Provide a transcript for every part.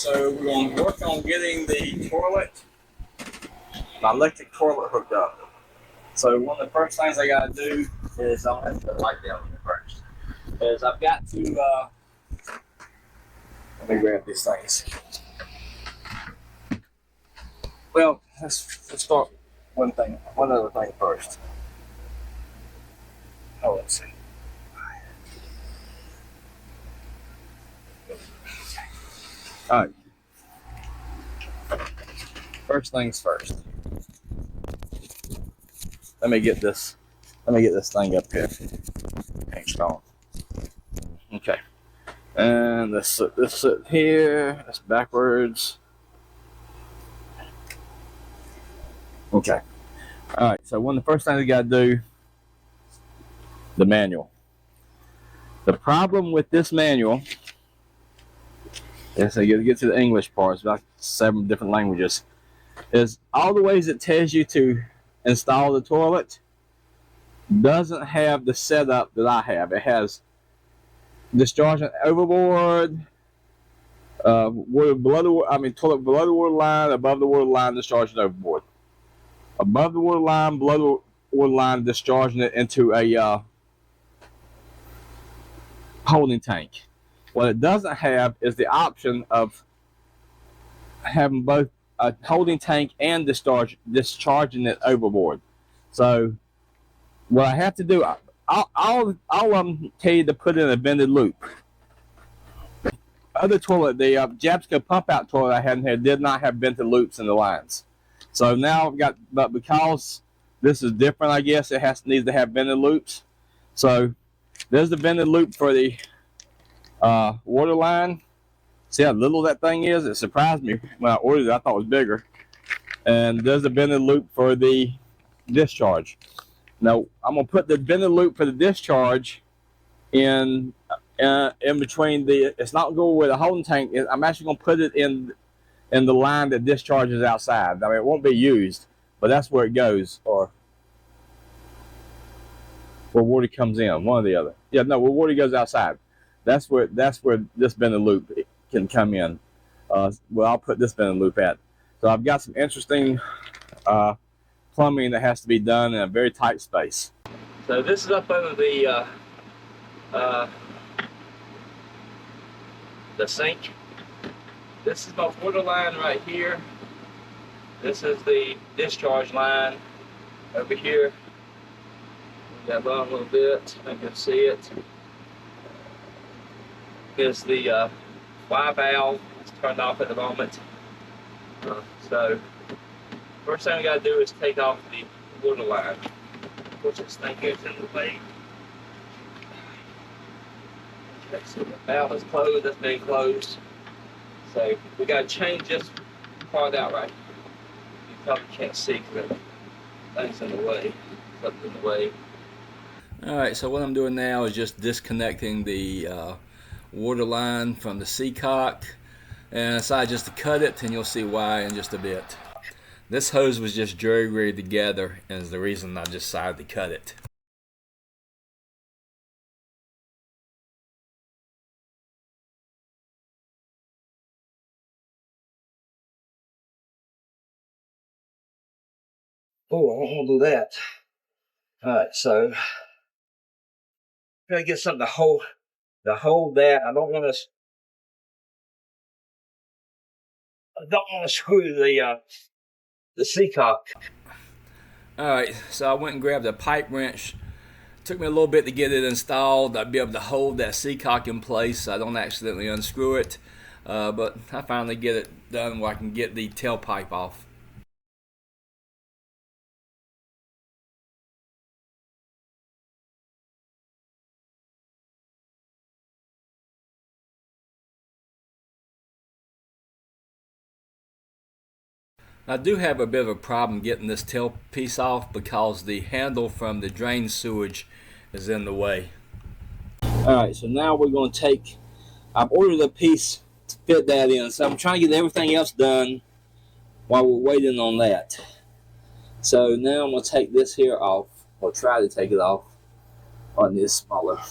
So we're going to work on getting the toilet, my electric toilet hooked up. So one of the first things I got to do is I'll have to put the light down here first. Is I've got to, let me grab these things. Well, let's start one other thing first. Oh, let's see. All right. First things first. Let me get this thing up here. Hang strong. Okay. And this sit here. That's backwards. Okay. All right. So one of the first things you got to do, the manual. The problem with this manual, so you get to the English part, it's about 7 different languages, is all the ways it tells you to install the toilet doesn't have the setup that I have. It has discharging overboard, water below the, toilet below the water line, above the water line, discharging overboard. Above the water line, below the water line, discharging it into a holding tank. What it doesn't have is the option of having both a holding tank and discharging it overboard. So what I have to do, all of them tell you to put in a vented loop. Other toilet, the Jabsco pump out toilet I had in here did not have vented loops in the lines. So now I've got, but because this is different, I guess it needs to have vented loops. So there's the vented loop for the water line. See how little that thing is? It surprised me when I ordered it. I thought it was bigger. And there's the vented loop for the discharge. Now I'm gonna put the vented loop for the discharge in between the. It's not going with a holding tank. I'm actually gonna put it in the line that discharges outside. I mean, it won't be used, but that's where it goes, or where water comes in. One or the other. Yeah, no, where water goes outside. That's where this vented loop can come in. Well, I'll put this vented loop at. So I've got some interesting plumbing that has to be done in a very tight space. So this is up under the sink. This is my water line right here. This is the discharge line over here. That long a little bit, I can see it. Is the Y valve. It's turned off at the moment. So first thing we got to do is take off the water line. Of course, this thing goes in the way. Okay, so the valve is closed. That's been closed. So we got to change this part out right here. You probably can't see because the thing's in the way. Something's in the way. All right. So what I'm doing now is just disconnecting the water line from the seacock, and I decided just to cut it, and you'll see why in just a bit. This hose was just jury-rigged together, and is the reason I decided to cut it. Oh, I don't want to do that. All right, so gotta get something to hold that. I don't want to screw the seacock. All right, so I went and grabbed a pipe wrench. Took me a little bit to get it installed. I'd be able to hold that seacock in place so I don't accidentally unscrew it. But I finally get it done where I can get the tailpipe off. I do have a bit of a problem getting this tailpiece off because the handle from the drain sewage is in the way. Alright, so now we're going to take, I've ordered a piece to fit that in, so I'm trying to get everything else done while we're waiting on that. So now I'm going to take this here off, or try to take it off on this smaller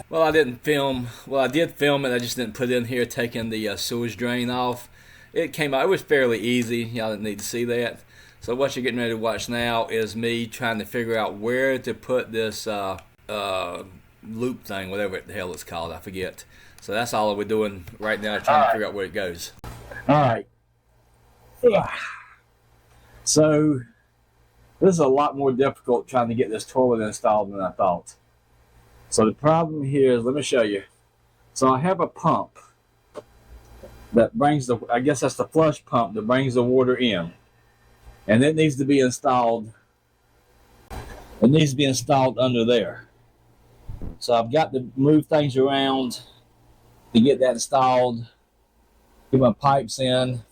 Well, I didn't film. Well, I did film it. I just didn't put it in here, taking the sewage drain off. It came out. It was fairly easy. Y'all didn't need to see that. So what you're getting ready to watch now is me trying to figure out where to put this loop thing, whatever the hell it's called. I forget. So that's all we're doing right now, trying to figure out where it goes. All right. So this is a lot more difficult trying to get this toilet installed than I thought. So the problem here is, let me show you. So I have a pump that brings the, I guess that's the flush pump that brings the water in. And it needs to be installed. It needs to be installed under there. So I've got to move things around to get that installed. Get my pipes in.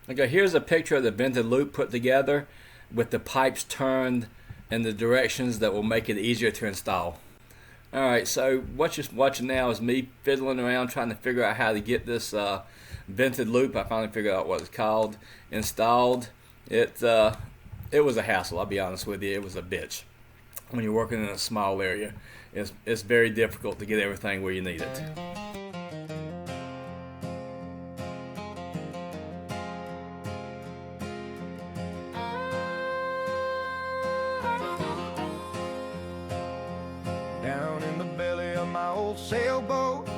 Okay, here's a picture of the vented loop put together with the pipes turned in the directions that will make it easier to install. Alright, so what you're watching now is me fiddling around trying to figure out how to get this vented loop, I finally figured out what it's called, installed. It was a hassle, I'll be honest with you. It was a bitch. When you're working in a small area, it's very difficult to get everything where you need it. Down in the belly of my old sailboat,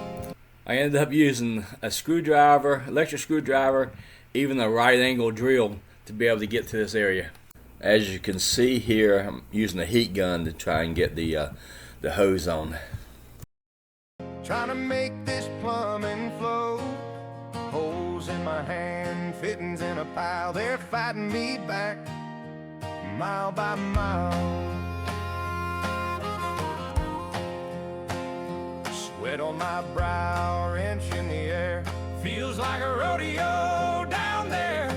I ended up using a screwdriver, electric screwdriver, even a right angle drill to be able to get to this area. As you can see here, I'm using a heat gun to try and get the hose on. trying to make this plumbing flow. Holes in my hand, fittings in a pile, they're fighting me back, mile by mile. Sweat on my brow, wrench in the air, feels like a rodeo down there.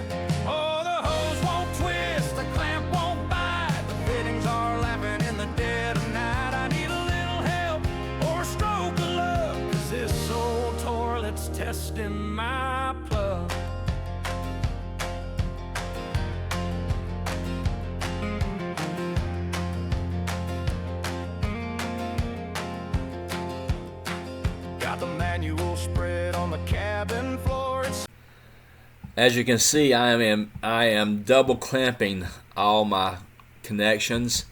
Oh, the hose won't twist, the clamp won't bite, the fittings are laughing in the dead of night. I need a little help or a stroke of luck, 'cause this old toilet's testing my plug. Got the manual spread on the cabin floor. As you can see, I am double clamping all my connections,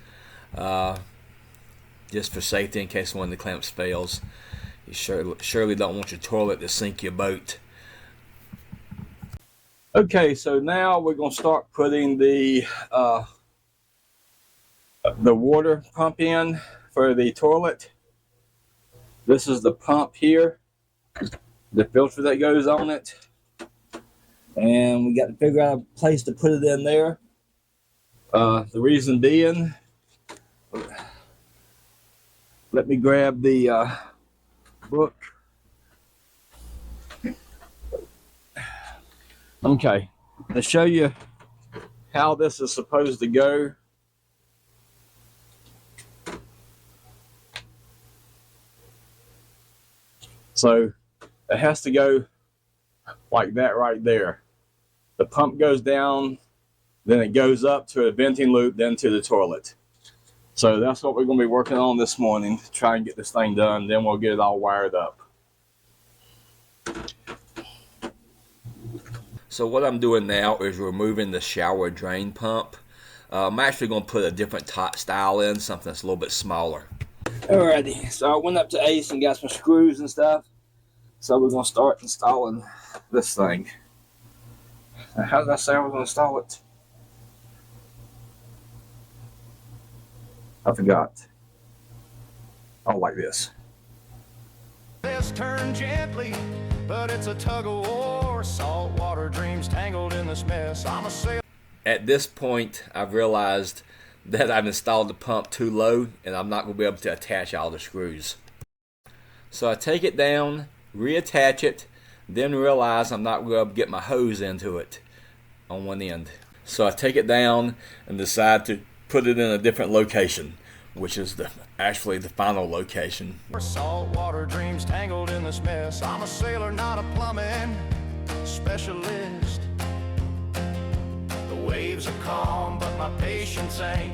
just for safety in case one of the clamps fails. You surely don't want your toilet to sink your boat. Okay, so now we're going to start putting the water pump in for the toilet. This is the pump here, the filter that goes on it, and we got to figure out a place to put it in there. The reason being, let me grab the book. Okay, to show you how this is supposed to go. So it has to go like that right there. The pump goes down, then it goes up to a venting loop, then to the toilet. So that's what we're going to be working on this morning to try and get this thing done. Then we'll get it all wired up. So what I'm doing now is removing the shower drain pump. I'm actually going to put a different top style in, something that's a little bit smaller. Alrighty, so I went up to Ace and got some screws and stuff. So we're going to start installing this thing. Now, how did I say I was going to install it? I forgot. Oh, like this. Let's turn gently, but it's a tug of war. Saltwater dreams tangled in this mess. I'm a sailor. At this point, I've realized that I've installed the pump too low and I'm not going to be able to attach all the screws. So I take it down, reattach it, then realize I'm not going to be able to get my hose into it on one end. So I take it down and decide to put it in a different location, which is actually the final location. Saltwater dreams tangled in this mess. I'm a sailor, not a plumbing specialist. The waves are calm, but my patience ain't.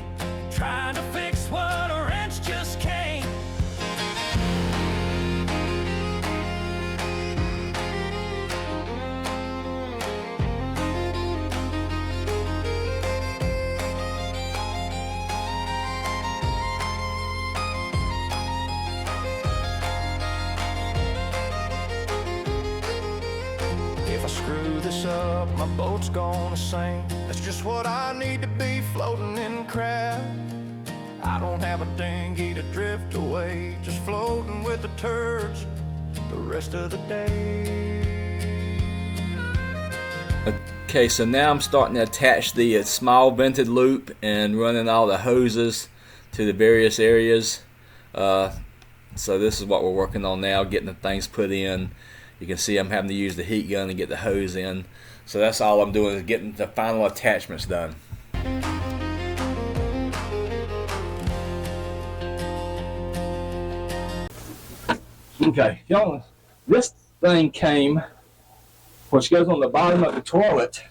Trying to fix what a wrench just screw this up, my boat's gonna sink. That's just what I need to be, floating in crap. I don't have a dinghy to drift away, just floating with the turds the rest of the day. Okay, so now I'm starting to attach the small vented loop and running all the hoses to the various areas. So this is what we're working on now, getting the things put in. You can see I'm having to use the heat gun to get the hose in. So that's all I'm doing, is getting the final attachments done. Okay, y'all, this thing came, which goes on the bottom of the toilet,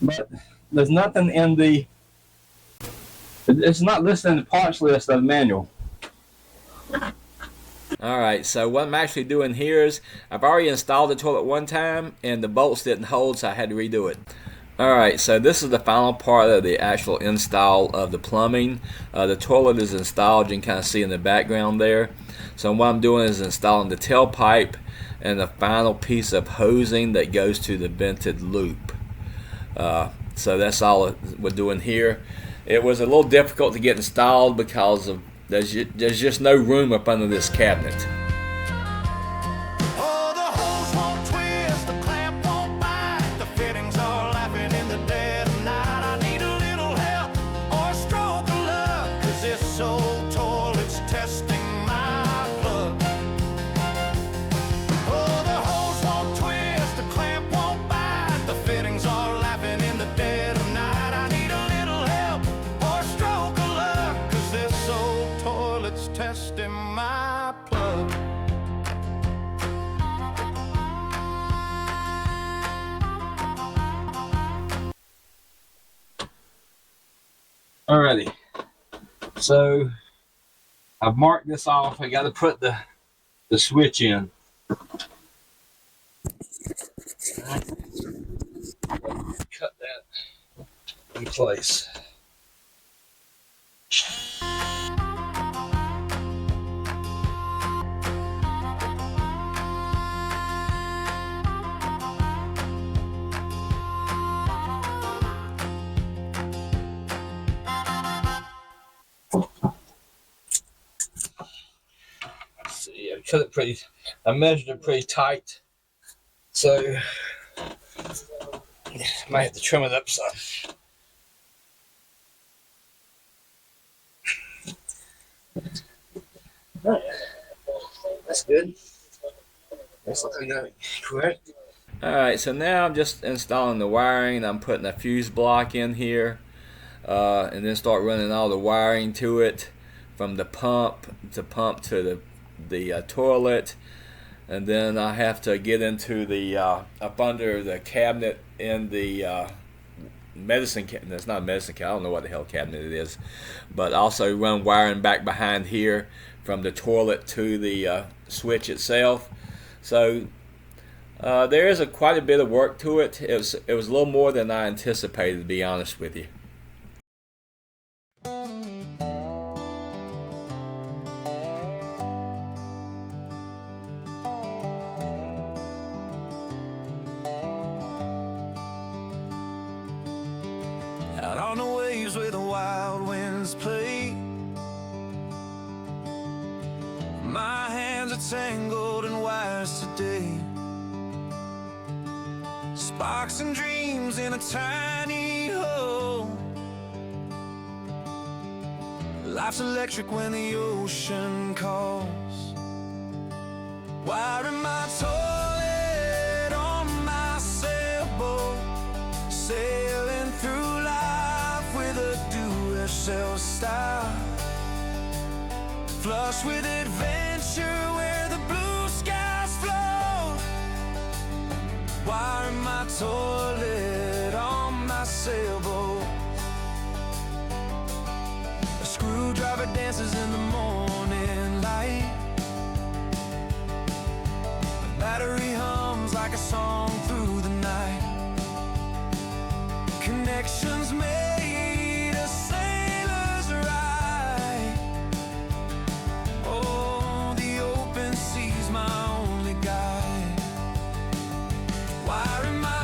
but there's nothing in the, it's not listed in the parts list of the manual. Alright, so what I'm actually doing here is I've already installed the toilet one time and the bolts didn't hold, so I had to redo it. Alright, so this is the final part of the actual install of the plumbing. The toilet is installed, you can kind of see in the background there. So what I'm doing is installing the tailpipe and the final piece of hosing that goes to the vented loop. So that's all we're doing here. It was a little difficult to get installed because of there's just no room up under this cabinet. Oh, the hose won't twist, the clamp won't bite, the fittings are laughing in the dead of night. I need a little help or a stroke of luck, 'cause this old toilet's testing my plug. Oh, the hose won't twist, the clamp won't bite, the fittings are laughing in the dead of night. I need a little help or a stroke of luck, 'cause this old toilet's testing my plug. Alrighty, so I've marked this off. I got to put the switch in. Cut that in place. See, I cut it pretty, I measured it pretty tight, so might have to trim it up some. Alright, that's good. Looks like I got it correct. Alright, so now I'm just installing the wiring. I'm putting a fuse block in here, and then start running all the wiring to it, from the pump to the toilet, and then I have to get into the up under the cabinet in the medicine cabinet. It's not a medicine cabinet, I don't know what the hell cabinet it is, but also run wiring back behind here from the toilet to the switch itself. So there is quite a bit of work to it. It was a little more than I anticipated, to be honest with you. Out on the waves where the wild winds play, my hands are tangled in wires today. Sparks and dreams in a tiny hole. Life's electric when the ocean calls. Wiring my toilet on my sailboat, sailing through life with a do-it-yourself style. Flush with adventure where the blue skies float. Wiring my toilet on my sailboat. A screwdriver dances in the morning light. The battery hums like a song through the night. Connections made, a sailor's ride. Oh, the open sea's my only guide. Wiring my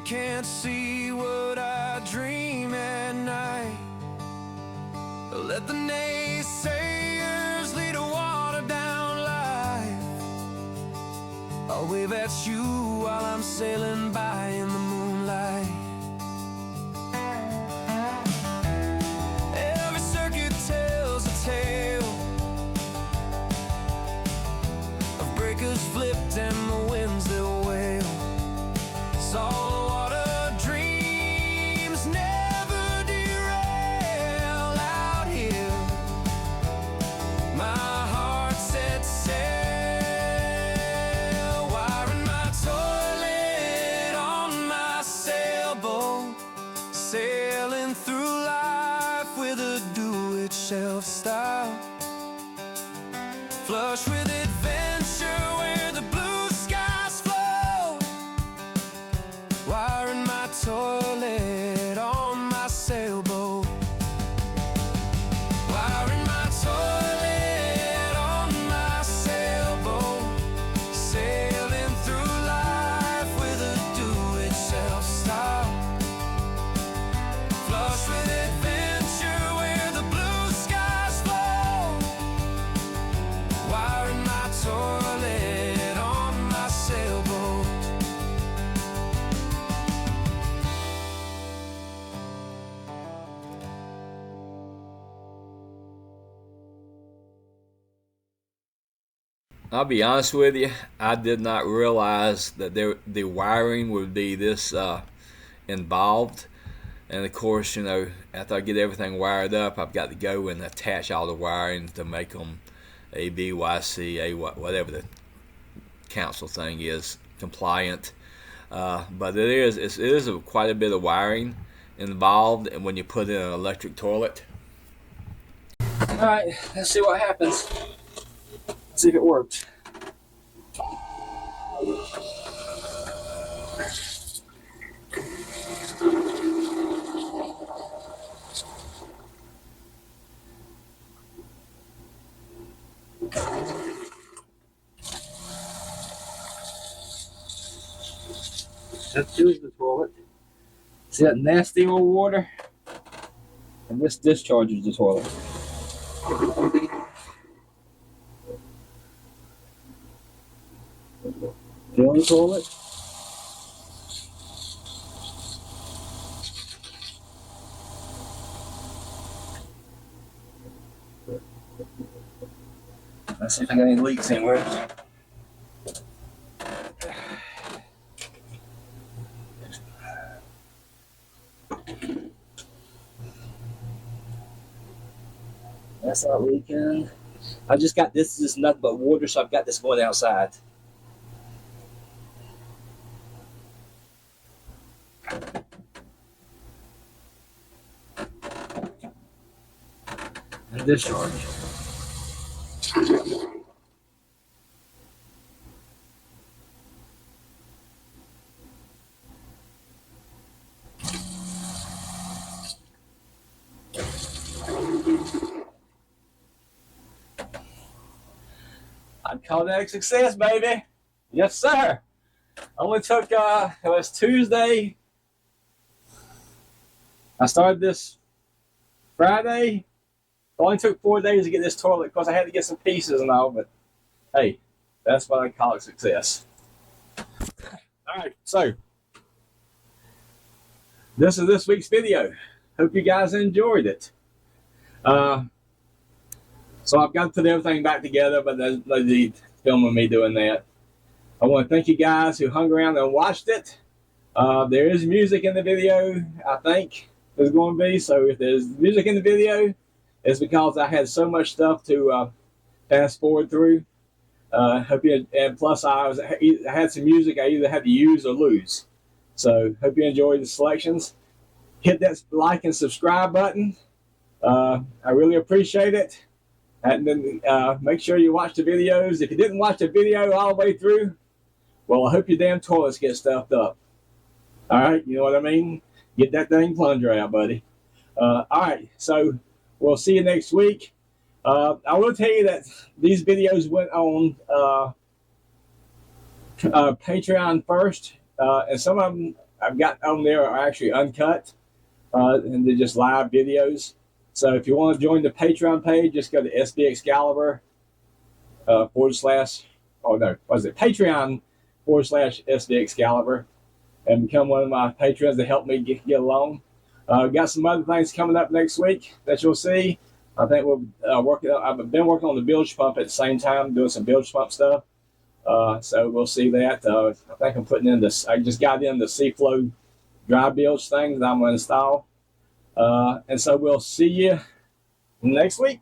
can't see what I dream at night. Let the naysayers lead a watered down life. I'll wave at you while I'm sailing by in the moonlight. Every circuit tells a tale of breakers flipped and the winds that wail. Salt water dreams never derail out here. My heart set sail, wiring my toilet on my sailboat, sailing through life with a do-it-yourself style, flush with adventure where the blue skies flow, wiring my toilet on my sailboat, wiring my toilet on my sailboat, sailing through life with a do-it-yourself style, flush with adventure where the blue skies flow, wiring my toilet on my sailboat. I'll be honest with you, I did not realize that the wiring would be this involved. And of course, you know, after I get everything wired up, I've got to go and attach all the wiring to make them A, B, Y, C, A, whatever the council thing is, compliant. But it is quite a bit of wiring involved, and when you put in an electric toilet. All right, let's see what happens. See if it works. That fills the toilet. See that nasty old water? And this discharges the toilet. Fill the toilet. Let's see if I got any leaks anywhere. That's not leaking. I just got this is nothing but water, so I've got this going outside. And discharge. I'd call that a success, baby. Yes, sir. Only took, it was Tuesday. I started this Friday. It only took 4 days to get this toilet because I had to get some pieces and all, but hey, that's what I call a success. All right, so this is this week's video. Hope you guys enjoyed it. So I've got to put everything back together, but there's no need filming me doing that. I want to thank you guys who hung around and watched it. There is music in the video, I think there's going to be. So if there's music in the video, it's because I had so much stuff to fast forward through. Hope you, and plus I had some music I either had to use or lose. So hope you enjoyed the selections. Hit that like and subscribe button. I really appreciate it. And then make sure you watch the videos. If you didn't watch the video all the way through, well, I hope your damn toilets get stuffed up. All right, you know what I mean? Get that dang plunger out, buddy. All right, so we'll see you next week. I will tell you that these videos went on Patreon first, and some of them I've got on there are actually uncut, and they're just live videos. So if you want to join the Patreon page, just go to SD Excalibur Patreon / SD Excalibur, and become one of my patrons to help me get along. Got some other things coming up next week that you'll see. I think we'll I've been working on the bilge pump at the same time, doing some bilge pump stuff. So we'll see that. I think I'm putting in this. I just got in the Seaflow dry bilge thing that I'm going to install. And so we'll see you next week.